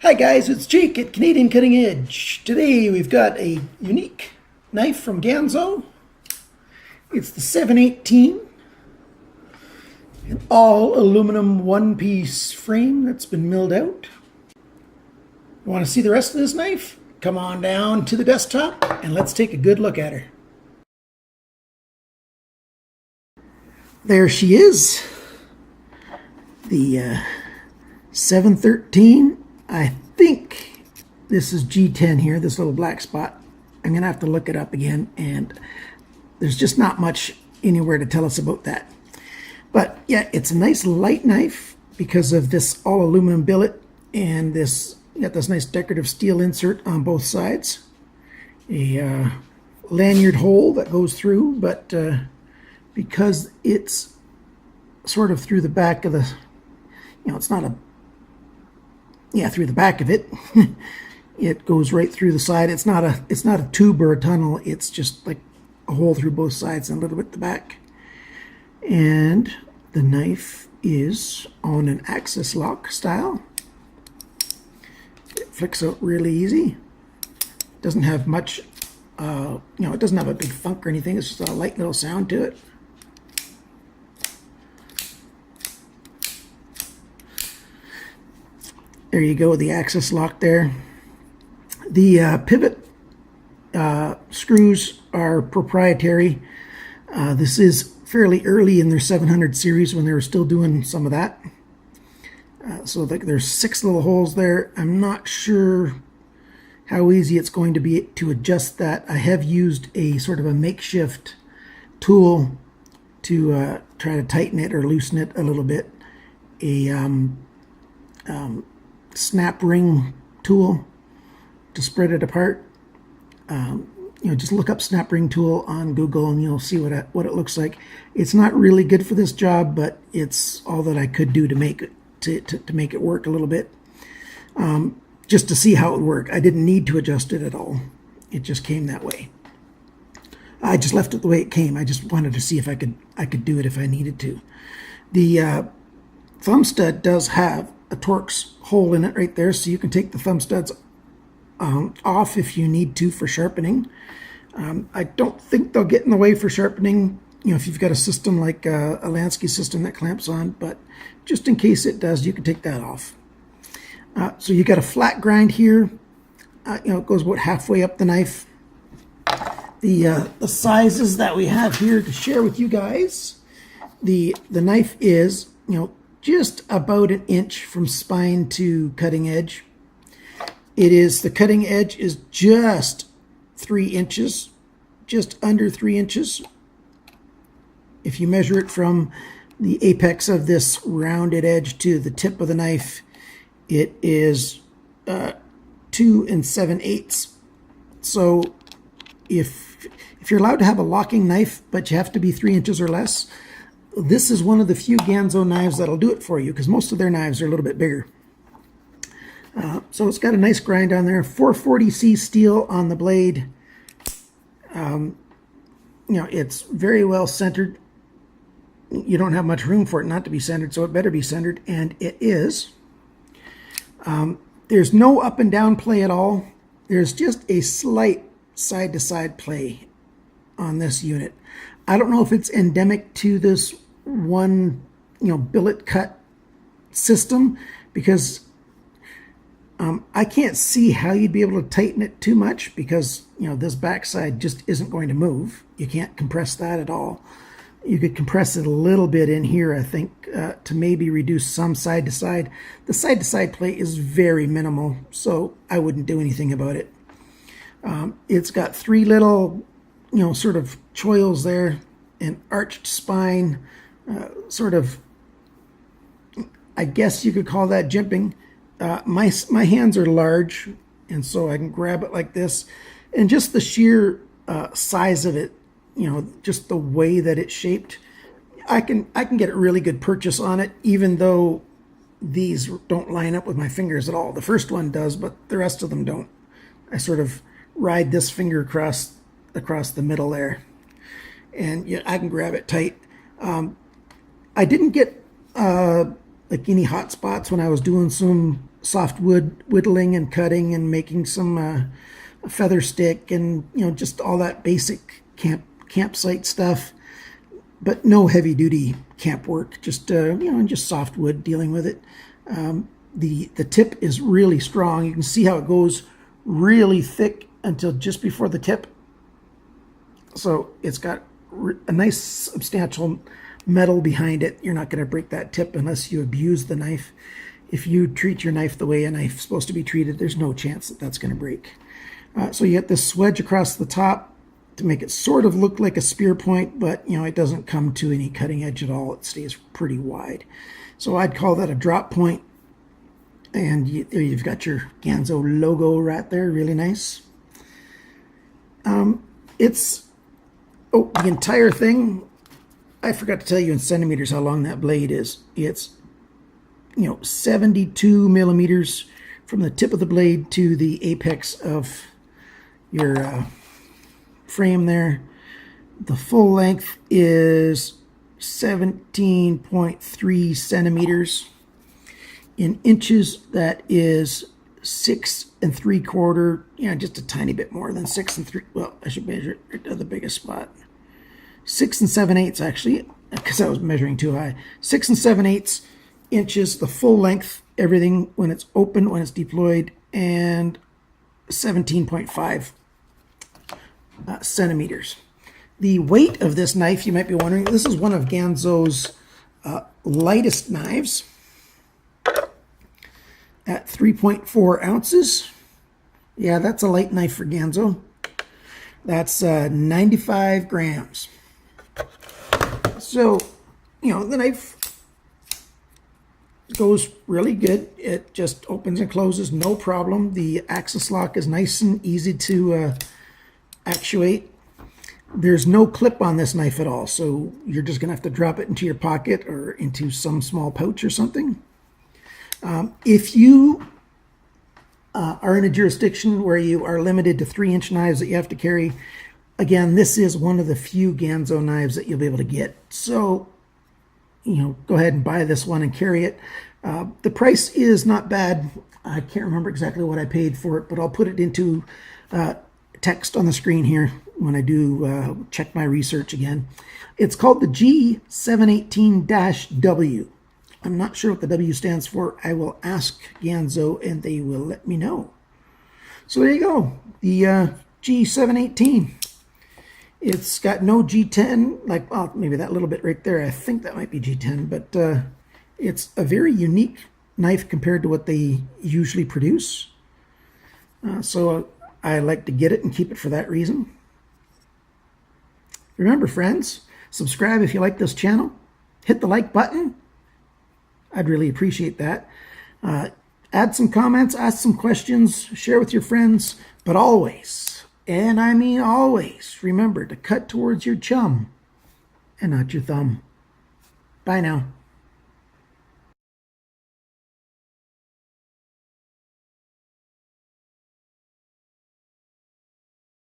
Hi guys, it's Jake at Canadian Cutting Edge. Today we've got a unique knife from Ganzo. It's the 718, an all aluminum one-piece frame that's been milled out. You want to see the rest of this knife? Come on down to the desktop and let's take a good look at her. There she is, the 713. I think this is G10 here, this little black spot. I'm going to have to look it up again, and there's just not much anywhere to tell us about that. But yeah, it's a nice light knife because of this all aluminum billet, and this got this nice decorative steel insert on both sides. A lanyard hole that goes through, but because it's sort of through the back of the, it's not a, through the back of it, it goes right through the side. It's not a tube or a tunnel. It's just like a hole through both sides and a little bit at the back. And the knife is on an axis lock style. It flicks out really easy. Doesn't have much, it doesn't have a big funk or anything. It's just a light little sound to it. There you go, the axis lock there. The pivot screws are proprietary. This is fairly early in their 700 series when they were still doing some of that. So there's 6 little holes there. I'm not sure how easy it's going to be to adjust that. I have used a sort of a makeshift tool to try to tighten it or loosen it a little bit. A snap ring tool to spread it apart. Just look up snap ring tool on Google and you'll see what it looks like. It's not really good for this job, but it's all that I could do to make it to make it work a little bit. Just to see how it would work. I didn't need to adjust it at all. It just came that way. I just left it the way it came. I just wanted to see if I could do it if I needed to. The thumb stud does have a Torx hole in it right there, so you can take the thumb studs off if you need to for sharpening. I don't think they'll get in the way for sharpening, if you've got a system like a Lansky system that clamps on, but just in case it does, you can take that off. So you got a flat grind here. It goes about halfway up the knife. The sizes that we have here to share with you guys. The knife is, just about an inch from spine to cutting edge. The cutting edge is just 3 inches, just under 3 inches. If you measure it from the apex of this rounded edge to the tip of the knife, it is 2 7/8. So if you're allowed to have a locking knife, but you have to be 3 inches or less, this is one of the few Ganzo knives that'll do it for you, because most of their knives are a little bit bigger. So it's got a nice grind on there. 440C steel on the blade. It's very well centered. You don't have much room for it not to be centered, so it better be centered, and it is. There's no up and down play at all. There's just a slight side-to-side play on this unit. I don't know if it's endemic to this one, billet cut system, because I can't see how you'd be able to tighten it too much, because, this backside just isn't going to move. You can't compress that at all. You could compress it a little bit in here, I think, to maybe reduce some side-to-side. The side-to-side play is very minimal, so I wouldn't do anything about it. It's got 3 little, sort of choils there, an arched spine, sort of, I guess you could call that jimping. My hands are large, and so I can grab it like this, and just the sheer size of it, just the way that it's shaped, I can get a really good purchase on it, even though these don't line up with my fingers at all. The first one does, but the rest of them don't. I sort of ride this finger across the middle there, and I can grab it tight. I didn't get like any hot spots when I was doing some soft wood whittling and cutting and making some feather stick and just all that basic campsite stuff, but no heavy duty camp work. Just just soft wood dealing with it. The tip is really strong. You can see how it goes really thick until just before the tip. So it's got a nice substantial metal behind it. You're not going to break that tip unless you abuse the knife. If you treat your knife the way a knife's supposed to be treated, there's no chance that that's going to break. So you get this swedge across the top to make it sort of look like a spear point, but it doesn't come to any cutting edge at all. It stays pretty wide. So I'd call that a drop point. And there you've got your Ganzo logo right there, really nice. The entire thing, I forgot to tell you in centimeters how long that blade is. It's 72 millimeters from the tip of the blade to the apex of your frame there. The full length is 17.3 centimeters. In inches, that is 6 3/4, just a tiny bit more than 6 3. Well, I should measure it to the biggest spot. 6 7/8 actually, because I was measuring too high. 6 7/8 inches, the full length, everything when it's open, when it's deployed, and 17.5 centimeters. The weight of this knife, you might be wondering, this is one of Ganzo's lightest knives at 3.4 ounces. Yeah, that's a light knife for Ganzo. That's 95 grams. So, the knife goes really good. It just opens and closes, no problem. The axis lock is nice and easy to actuate. There's no clip on this knife at all, so you're just going to have to drop it into your pocket or into some small pouch or something. If you are in a jurisdiction where you are limited to 3-inch knives that you have to carry, again, this is one of the few Ganzo knives that you'll be able to get. So, go ahead and buy this one and carry it. The price is not bad. I can't remember exactly what I paid for it, but I'll put it into text on the screen here when I do check my research again. It's called the G718-W. I'm not sure what the W stands for. I will ask Ganzo and they will let me know. So there you go, the G718. It's got no G10, well, maybe that little bit right there. I think that might be G10, but it's a very unique knife compared to what they usually produce. So I like to get it and keep it for that reason. Remember, friends, subscribe if you like this channel. Hit the like button. I'd really appreciate that. Add some comments, ask some questions, share with your friends, but always, and I mean always, remember to cut towards your chum and not your thumb. Bye now.